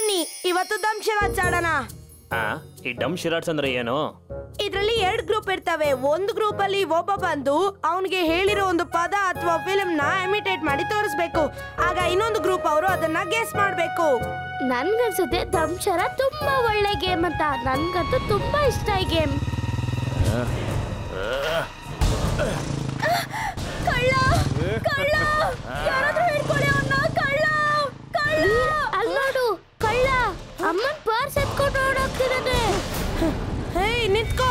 ಬನ್ನಿ ಇವತ್ತು ದಂಶರಾಜ್ ಆಡೋಣ. ಈ ಡಮ್ ಶಿರಾಟ್ಸ್ ಅಂದ್ರೆ ಏನು? ಇದ್ರಲ್ಲಿ 2 ಗ್ರೂಪ್ ಇರ್ತವೆ. ಒಂದು ಗ್ರೂಪ್ ಅಲ್ಲಿ ಒಬ್ಬ ಬಂದು ಅವನಿಗೆ ಹೇಳಿರೋ ಒಂದು ಪದ ಅಥವಾ ಫಿಲ್ಮ್ ನ ಇಮಿಟೇಟ್ ಮಾಡಿ ತೋರಿಸ್ಬೇಕು. ಆಗ ಇನ್ನೊಂದು ಗ್ರೂಪ್ ಅವರು ಅದನ್ನ ಗೆಸ್ ಮಾಡ್ಬೇಕು. ನನ್ಗನ್ಸುತ್ತೆ ದಂಶರ ತುಂಬಾ ಒಳ್ಳೆ ಗೇಮ್ ಅಂತ. ನನ್ಗಂತೂ ತುಂಬಾ ಇಷ್ಟ ಈ ಗೇಮ್. ಕಳ್ಳ ಕಳ್ಳ ಯಾರಾದ್ರೂ ಹಿಡ್ಕೊಳ್ಳಿ ಅವನ್ನ. ಕಳ್ಳ ಕಳ್ಳ ಅಲ್ಲಿ ನೋಡು, ಕಳ್ಳ ಅಮ್ಮನ್ ಪರ್ಸ್ ಎತ್ಕೊಂಡು ಓಡೋಗ್ತಿದ್ದಾನೆ. ಹೇ ನಿಂತ್ಕೋ.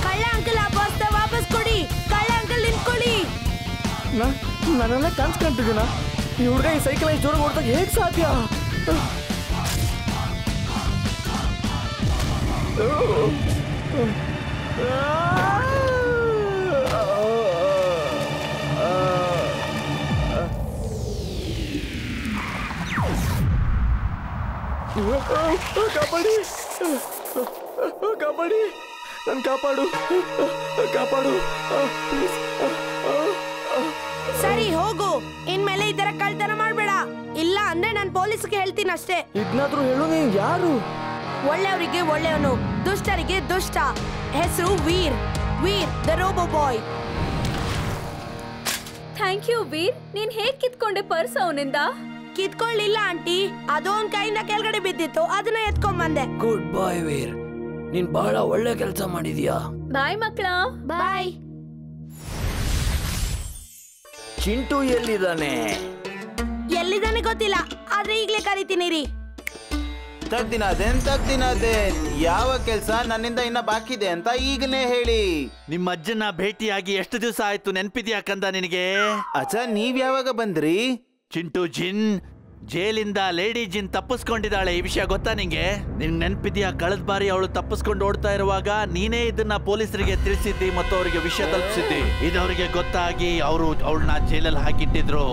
ಕಳ್ಳ ಅಂಕಲ್ ಆ ಪರ್ಸ್ ವಾಪಸ್ ಕೊಡಿ. ಕಳ್ಳ ಅಂಕಲ್ ನಿಂತ್ಕೊಳ್ಳಿ. ನಾನೆಲ್ಲ ಕಾಣಿಸ್ಕೊಂತಿದ್ದೀನ. ಈ ಹುಡುಗ ಈ ಸೈಕಲ್ ಜೋರಾಗಿ ಓಡ್ದಾಗ ಹೇಗೆ ಸಾಧ್ಯ? ಕಾಪಾಡಿ ಕಾಪಾಡಿ, ನನ್ ಕಾಪಾಡು ಕಾಪಾಡು. ಸರಿ ಹೋಗು, ಇನ್ಮೇಲೆ ಈ ತರ ಕಳ್ತನ ಮಾಡ್ಬೇಡ. ಇಲ್ಲ ಅಂದ್ರೆ ನಾನು ಪೊಲೀಸ್ಗೆ ಹೇಳ್ತೀನಿ ಅಷ್ಟೇ. ಇದ್ನಾದ್ರೂ ಹೇಳು, ನೀನ್ ಯಾರು? ಒಳ್ಳೆಯವರಿಗೆ ಒಳ್ಳೆಯವನು, ದುಷ್ಟರಿಗೆ ದುಷ್ಟ. ಹೆಸರು Veer. Veer the robo boy. Thank you Veer. ನೀನ್ ಹೇಗ್ ಕಿತ್ಕೊಂಡೆ ಪರ್ಸ್ ಅವನಿಂದ? ಕಿತ್ಕೊಳ್ಳಿಲ್ಲ ಆಂಟಿ, ಅದೊಂದ್ ಕೈಯಿಂದ ಕೆಳಗಡೆ ಬಿದ್ದಿತ್ತು, ಅದನ್ನ ಎತ್ಕೊಂಡ್ ಬಂದೆ. ಗುಡ್ ಬಾಯ್ ವೀರ್, ನೀನ್ ಬಹಳ ಒಳ್ಳೆ ಕೆಲಸ ಮಾಡಿದ್ಯಾ. ಬಾಯ್ ಮಕ್ಕಳ. ಬಾಯ್. ಚಿಂಟು ಎಲ್ಲಿದ್ದಾನೆ? ಎಲ್ಲಿದ್ದಾನೆ ಗೊತ್ತಿಲ್ಲ, ಆದ್ರೆ ಈಗ್ಲೇ ಕರಿತೀನಿ ರೀ. ತಗ್ದಿನಾದೇನ್ ಯಾವ ಕೆಲ್ಸ ನನ್ನಿಂದ ಇನ್ನ ಬಾಕಿ ಇದೆ ಅಂತ ಈಗಲೇ ಹೇಳಿ. ನಿಮ್ಮ ಅಜ್ಜನ ಭೇಟಿಯಾಗಿ ಎಷ್ಟು ದಿವಸ ಆಯ್ತು, ನೆನ್ಪಿದ್ಯಾ ಕಂದ ನಿನಗೆ? ಅಚ್ಚಾ, ನೀವ್ ಯಾವಾಗ ಬಂದ್ರಿ? ಚಿಂಟು ಜಿನ್ ಜೈಲಿಂದ ಲೇಡಿ ಜಿನ್ ತಪ್ಪಿಸ್ಕೊಂಡಿದ್ದಾಳೆ. ಈ ವಿಷಯ ಗೊತ್ತಾ ನಿಂಗೆ? ನಿನ್ ನೆನ್ಪಿದ್ಯಾ ಕಳೆದ ಬಾರಿ ಅವಳು ತಪ್ಪಿಸ್ಕೊಂಡು ಓಡ್ತಾ ಇರುವಾಗ ನೀನೇ ಇದನ್ನ ಪೊಲೀಸರಿಗೆ ತಿಳಿಸಿದ್ದಿ ಮತ್ತು ಅವರಿಗೆ ವಿಷಯ ತಲುಪಿಸಿದ್ದಿ. ಇದವರಿಗೆ ಗೊತ್ತಾಗಿ ಅವರು ಅವಳನ್ನ ಜೈಲಲ್ಲಿ ಹಾಕಿಟ್ಟಿದ್ರು.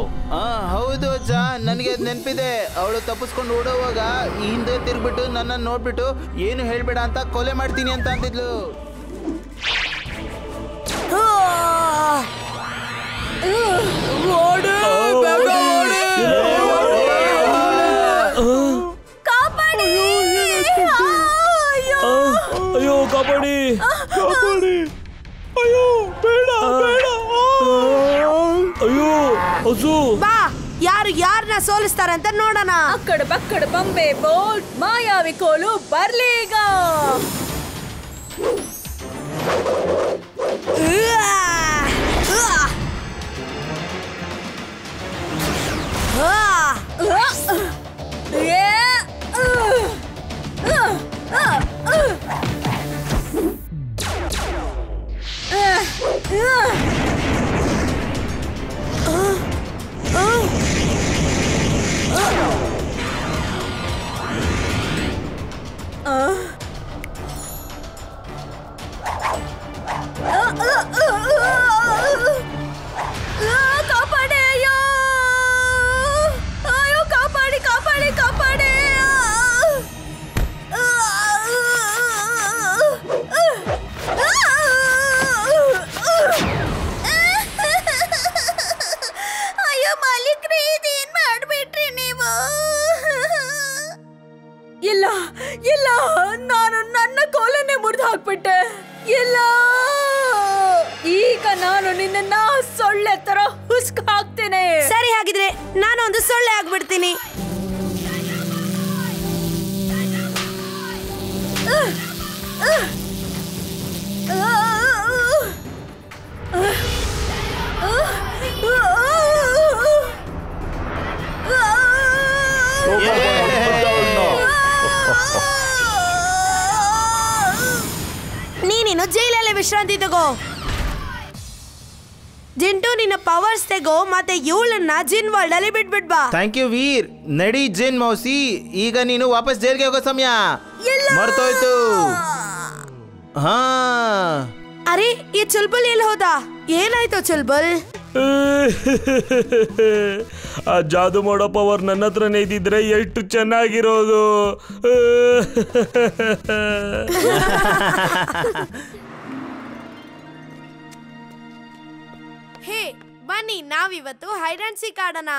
ಹೌದು ಅಜ್ಜ, ನನಗೆ ನೆನ್ಪಿದೆ. ಅವಳು ತಪ್ಪಿಸ್ಕೊಂಡು ಓಡೋವಾಗ ಹಿಂದೆ ತಿರ್ಬಿಟ್ಟು ನನ್ನ ನೋಡ್ಬಿಟ್ಟು ಏನು ಹೇಳ್ಬೇಡ ಅಂತ ಕೊಲೆ ಮಾಡ್ತೀನಿ ಅಂತ ಅಂತಿದ್ಲು. ಅಯ್ಯೋ ಕಾಪಾಡಿ ಕಾಪಾಡಿ. ಅಯ್ಯೋ ಬೇಡ ಬೇಡ. ಅಯ್ಯೋ ಹಸು. ಬಾ, ಯಾರು ಯಾರನ್ನ ಸೋಲಿಸ್ತಾರೆ ಅಂತ ನೋಡೋಣ. ಅಕ್ಕಡ ಬಕ್ಕಡ ಬಂಬೆ ಬೋಲ್ ಮಾಯಾವಿ ಕೋಲು ಬರ್ಲೀಗ. ಕಾಪಾಡಿ, ಅಯ್ಯೋ ಅಯ್ಯೋ, ಕಾಪಾಡಿ ಕಾಪಾಡಿ ಕಾಪಾಡಿ. ಅಯ್ಯೋ ಮಾಲೀಕ್ರೆ, ಇದೇನ್ ಮಾಡ್ಬಿಟ್ರಿ ನೀವು? ಇಲ್ಲ ಇಲ್ಲ, ನಾನು ನನ್ನ ಕೋಲನ್ನೇ ಮುರಿದು ಹಾಕ್ಬಿಟ್ಟೆ. ಇಲ್ಲ, ಈಗ ನಾನು ನಿನ್ನ ಸೊಳ್ಳೆ ತರ ಹುಸ್ಕ ಹಾಕ್ತೇನೆ. ಸರಿ, ಹಾಗಿದ್ರೆ ನಾನು ಒಂದು ಸೊಳ್ಳೆ ಆಗ್ಬಿಡ್ತೀನಿ. ನೀನಿನ್ನು ಜೈಲಲ್ಲೇ ವಿಶ್ರಾಂತಿ ತಗೋ. ಜಿಂಟು, ನಿನ್ನ ಪವರ್ಸ್ ತೆಗೋ ಮತ್ತೆ ಇವಳನ್ನ ಜಿನ್ ವರ್ಲ್ಡ್ ಅಲ್ಲಿ ಬಿಟ್ಬಿಡ್ಬಾ. ಥ್ಯಾಂಕ್ ಯು ವೀರ್. ನಡಿ ಜಿನ್ ಮೌಸಿ, ಈಗ ನೀನು ವಾಪಸ್ ಜೈಲ್ಗೆ ಹೋಗೋ ಸಮಯ. ಮರ್ತೋಯ್ತು. ಹಾ ಅರೆ ಈ ಚುಲ್ಬುಲ್ ಎಲ್ಲಿ ಹೋದ? ಏನಾಯ್ತು ಚುಲ್ಬುಲ್? ಆ ಜಾದು ಮಾಡೋ ಪವರ್ ನನ್ನ ಹತ್ರನೇ ಇದ್ದಿದ್ರೆ ಎಷ್ಟು ಚೆನ್ನಾಗಿರೋದು. ಹೇ ಬನ್ನಿ, ನಾವಿವತ್ತು ಹೈಡ್ ಅಂಡ್ ಸೀಕ್ ಆಡೋಣ.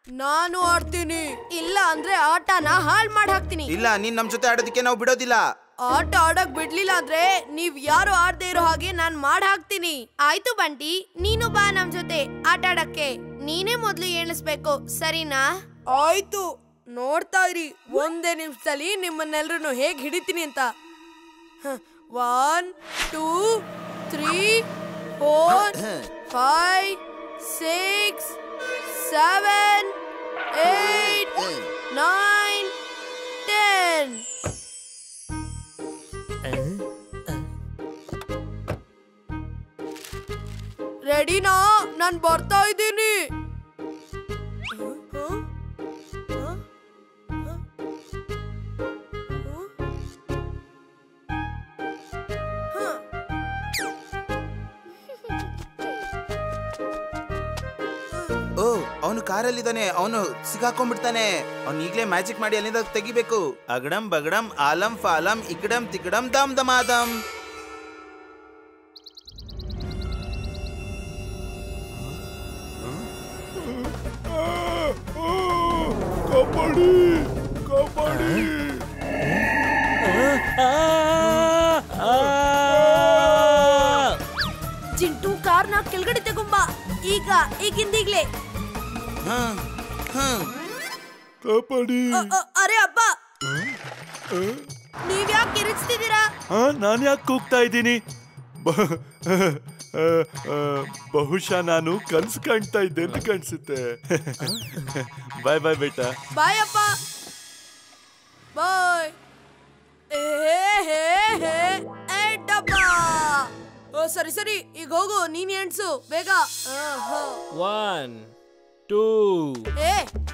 ನಾನು ಆಡ್ತೀನಿ, ಇಲ್ಲ ಅಂದ್ರೆ ಆಟನ ಹಾಳ್ ಮಾಡಿ ಹಾಕ್ತೀನಿ. ಇಲ್ಲ, ನೀನ್ ನಮ್ ಜೊತೆ ಆಡೋದಕ್ಕೆ ನಾವು ಬಿಡೋದಿಲ್ಲ. ಆಟ ಆಡಕ್ ಬಿಡ್ಲಿಲ್ಲ ಅಂದ್ರೆ ನೀವ್ ಯಾರು ಆಡದೆ ಇರೋ ಹಾಗೆ ನಾನ್ ಮಾಡ್ ಹಾಕ್ತೀನಿ. ಆಯ್ತು ಬಂಟಿ, ನೀನು ಬಾ ನಮ್ ಜೊತೆ ಆಟ ಆಡಕ್ಕೆ. ನೀನೇ ಮೊದ್ಲು ಎಣಿಸ್ಬೇಕು, ಸರಿನಾ? ಆಯ್ತು, ನೋಡ್ತಾ ಇರಿ ಒಂದೇ ನಿಮಿಷದಲ್ಲಿ ನಿಮ್ಮನ್ನೆಲ್ರು ಹೇಗ್ ಹಿಡಿತೀನಿ ಅಂತ. 1 2 3 4 5 6 7 8 9 10. ರೆಡಿನಾ? ನಾನ್ ಬರ್ತಾ ಇದ್ದೀನಿ. ಓ, ಅವನು ಕಾರಲ್ಲಿದ್ದಾನೆ. ಅವನು ಸಿಗಾಕೊಂಡ್ಬಿಡ್ತಾನೆ. ಅವ್ನು ಈಗ್ಲೇ ಮ್ಯಾಜಿಕ್ ಮಾಡಿ ಅಲ್ಲಿಂದ ತೆಗಿಬೇಕು. ಅಗಡಂ ಬಗಡಂ ಆಲಂ ಫಾಲಂ ಇಕಡಂ ತಿಕಡಂ ದಮ್ ದಮಾದಂ. ಚಿಂಟು, ಕಾರ್ನ ಕೆಳಗಡೆ ತಗೊಂಬ ಈಗಿಂದೀಗ್ಲೇ. ಅರೆ ಅಪ್ಪ, ನೀವ್ಯಾಕೆ ಕಿರಿಚ್ತಿದ್ದೀರಾ? ನಾನು ಯಾಕೆ ಕೂಗ್ತಾ ಇದ್ದೀನಿ? ಬಹುಶಃ ನಾನು ಕನ್ಸು ಕಾಣ್ತಾ ಇದ್ದೆ ಅಂತ ಕಾಣಿಸುತ್ತೆ. ಬಾಯ್ ಬಾಯ್ ಬೇಟಾ. ಬಾಯ್ ಅಪ್ಪ, ಬಾಯ್. ಸರಿ ಸರಿ, ಈಗ ಹೋಗು, ನೀನ್ ಎಣ್ಸು ಬೇಗ. 1 2.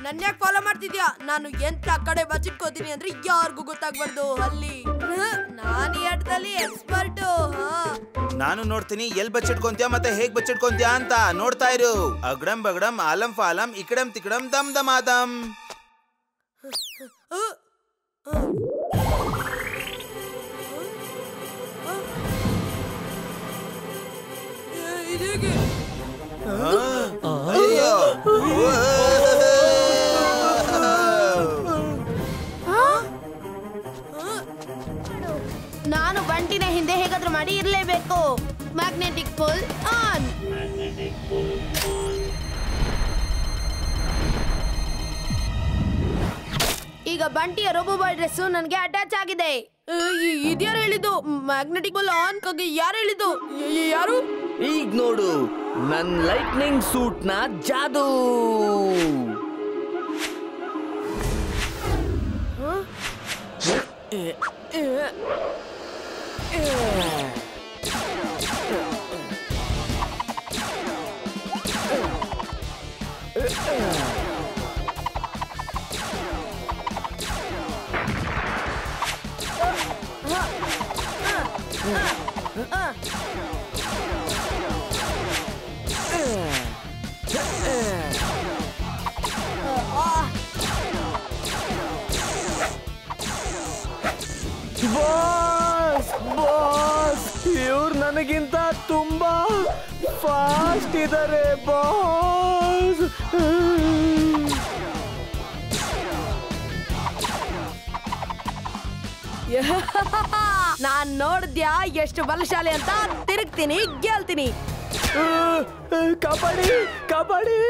ನನ್ ಯಾಕೆ ಫಾಲೋ ಮಾಡ್ತಿದ್ಯಾ? ನಾನು ಎಂತ ಕಡೆ ಬಚ್ಚಿಟ್ಕೋತೀನಿ ಅಂದ್ರೆ ಯಾರಿಗೂ ಗೊತ್ತಾಗ್ಬಾರ್ದು. ಅಲ್ಲಿ ನಾನು ಈ ಆಟದಲ್ಲಿ ಎಕ್ಸ್ಪರ್ಟ್. ನಾನು ನೋಡ್ತೀನಿ ಎಲ್ ಬಚ್ಚಿಟ್ಕೊಂತ್ಯಾ ಮತ್ತೆ ಹೇಗ್ ಬಚ್ಚಿಟ್ಕೊಂತ್ಯಾ ಅಂತ. ನೋಡ್ತಾ ಇರು. ಅಗಡಂ ಬಗಡಂ ಆಲಂ ಫಾಲಂ ಇಕಡಂ ತಿಕಡಂ ದಮ್ ದಮಾದಂ. ಅಯ್ಯೋ, ನಾನು ಬಂಟಿನ ಹಿಂದೆ ಹೇಗಾದ್ರೂ ಮಾಡಿ ಇರ್ಲೇಬೇಕು. Magnetic pull on. ಈಗ ಬಂಟಿಯ ರೋಬೋಬಾಯ್ ಡ್ರೆಸ್ ನನಗೆ ಅಟ್ಯಾಚ್ ಆಗಿದೆ. ಇದ್ಯಾರು ಹೇಳಿದ್ದು? ಮ್ಯಾಗ್ನೆಟಿಕ್ ಪುಲ್ ಆನ್ ಕಗೆ ಯಾರು ಹೇಳಿದ್ದು? ಯಾರು? ಈಗ ನೋಡು ನನ್ ಲೈಟ್ನಿಂಗ್ ಸೂಟ್ ನ ಜಾದೂ. ಬಾಸ್ ಬಾಸ್, ಇವ್ರು ನನಗಿಂತ ತುಂಬಾ ಫಾಸ್ಟ್ ಇದ್ದಾರೆ ಬಾಸ್. ನಾನ್ ನೋಡಿದ್ಯಾ ಎಷ್ಟು ಬಲಶಾಲಿ ಅಂತ? ತಿರುಗ್ತೀನಿ, ಗೆಲ್ತೀನಿ. ಕಬಡ್ಡಿ ಕಬಡ್ಡಿ.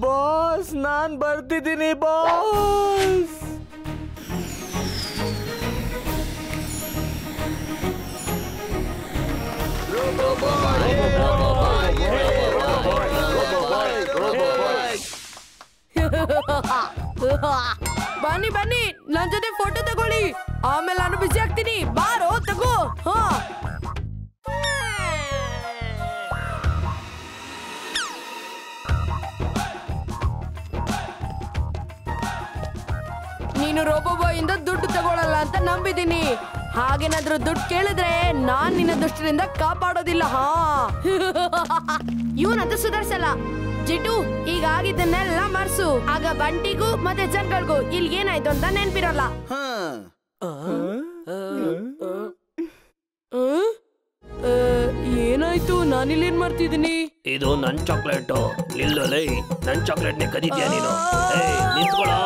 ಬಾಸ್, ನಾನ್ ಬರ್ತಿದ್ದೀನಿ ಬಾಸ್. ಬನ್ನಿ ಬನ್ನಿ ನನ್ ಜೊತೆ ಫೋಟೋ ತಗೊಳ್ಳಿ, ಆಮೇಲೆ ನಾನು ಬಿಸಿ ಆಗ್ತೀನಿ. ಬಾರೋ ತಗೋ. ನೀನು ರೋಬೋಬಾಯಿಂದ ದುಡ್ಡು ತಗೊಳ್ಳಲ್ಲ ಅಂತ ನಂಬಿದ್ದೀನಿ. ಹಾಗೇನಾದ್ರೂ ದುಡ್ಡು ಕೇಳಿದ್ರೆ ನಾನ್ ನಿನ್ನ ದುಷ್ಟರಿಂದ ಕಾಪಾಡೋದಿಲ್ಲ. ಇವನಂತ ಸುಧಾರ್ಸಲ್ಲ. ಜಿಟು, ಈಗ ಆಗಿದ್ದನ್ನೆಲ್ಲ ಮರ್ಸು. ಆಗ ಬಂಟಿಗೂ ಮತ್ತೆ ಜನಗಳಿಗೂ ಇಲ್ಲಿ ಏನಾಯ್ತು ಅಂತ ನೆನ್ಪಿರಲ್ಲ. ಏನಾಯ್ತು? ನಾನಿಲ್ಲೇನ್ ಮಾಡ್ತಿದ್ದೀನಿ? ಇದು ನನ್ ಚಾಕ್ಲೇಟ್. ಇಲ್ಲಲೇ ನನ್ ಚಾಕ್ಲೇಟ್ ನೇ ಕದೀದ್ಯಾ ನೀನು? ನಿಂತ್ಕೊಳ್ಳೋ.